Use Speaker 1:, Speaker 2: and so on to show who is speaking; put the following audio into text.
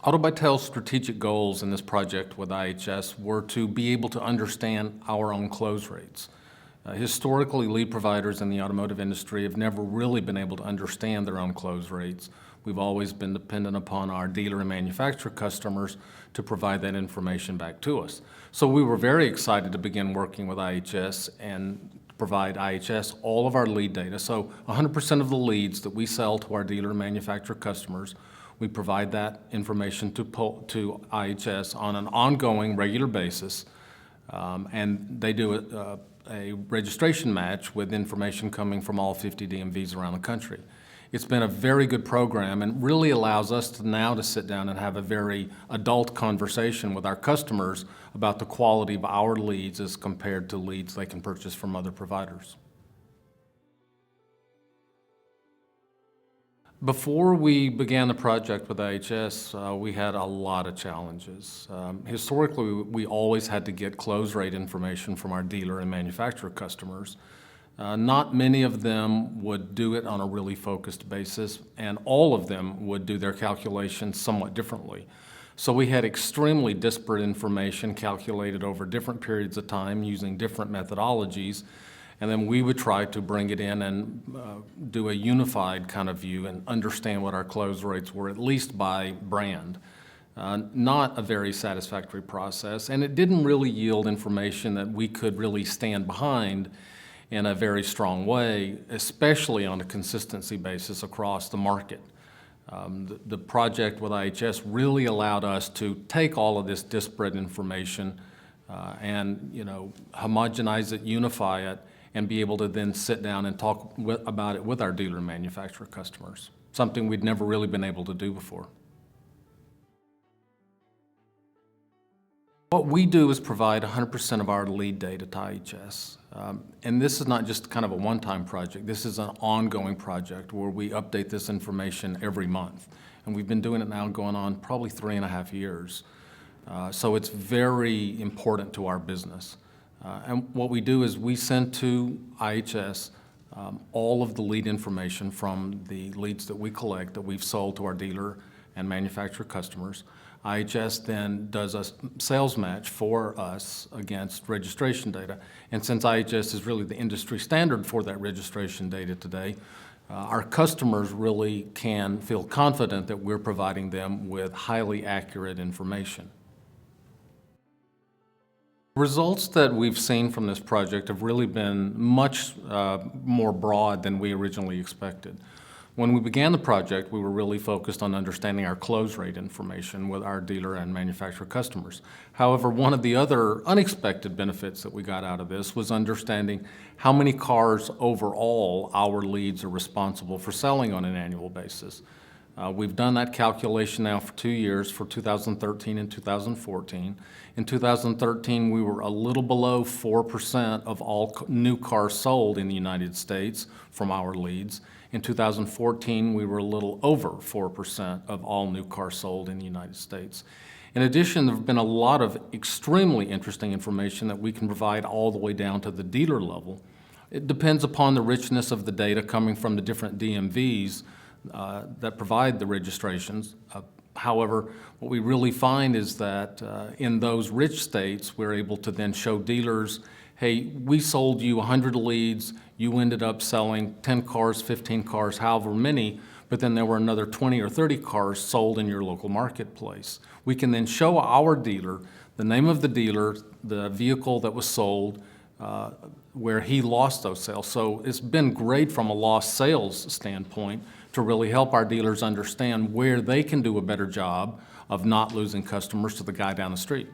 Speaker 1: Autobytel's strategic goals in this project with IHS were to be able to understand our own close rates. Historically, lead providers in the automotive industry have never really been able to understand their own close rates. We've always been dependent upon our dealer and manufacturer customers to provide that information back to us. So we were very excited to begin working with IHS and provide IHS all of our lead data. So 100% of the leads that we sell to our dealer and manufacturer customers, we provide that information to IHS on an ongoing, regular basis, and they do a registration match with information coming from all 50 DMVs around the country. It's been a very good program and really allows us to sit down and have a very adult conversation with our customers about the quality of our leads as compared to leads they can purchase from other providers. Before we began the project with IHS, we had a lot of challenges. Historically, we always had to get close rate information from our dealer and manufacturer customers. Not many of them would do it on a really focused basis, and all of them would do their calculations somewhat differently. So we had extremely disparate information calculated over different periods of time using different methodologies. And then we would try to bring it in and do a unified kind of view and understand what our close rates were, at least by brand. Not a very satisfactory process, and it didn't really yield information that we could really stand behind in a very strong way, especially on a consistency basis across the market. The project with IHS really allowed us to take all of this disparate information and homogenize it, unify it, and be able to then sit down and talk about it with our dealer and manufacturer customers, something we'd never really been able to do before. What we do is provide 100% of our lead data to IHS. And this is not just kind of a one-time project. This is an ongoing project where we update this information every month. And we've been doing it now going on probably 3.5 years. So it's very important to our business. And what we do is we send to IHS all of the lead information from the leads that we collect that we've sold to our dealer and manufacturer customers. IHS then does a sales match for us against registration data. And since IHS is really the industry standard for that registration data today, our customers really can feel confident that we're providing them with highly accurate information. Results that we've seen from this project have really been much more broad than we originally expected. When we began the project, we were really focused on understanding our close rate information with our dealer and manufacturer customers. However, one of the other unexpected benefits that we got out of this was understanding how many cars overall our leads are responsible for selling on an annual basis. We've done that calculation now for 2 years, for 2013 and 2014. In 2013, we were a little below 4% of all new cars sold in the United States from our leads. In 2014, we were a little over 4% of all new cars sold in the United States. In addition, there have been a lot of extremely interesting information that we can provide all the way down to the dealer level. It depends upon the richness of the data coming from the different DMVs that provide the registrations. However, what we really find is that in those rich states, we're able to then show dealers, hey, we sold you 100 leads, you ended up selling 10 cars, 15 cars, however many, but then there were another 20 or 30 cars sold in your local marketplace. We can then show our dealer the name of the dealer, the vehicle that was sold, where he lost those sales. So it's been great from a lost sales standpoint to really help our dealers understand where they can do a better job of not losing customers to the guy down the street.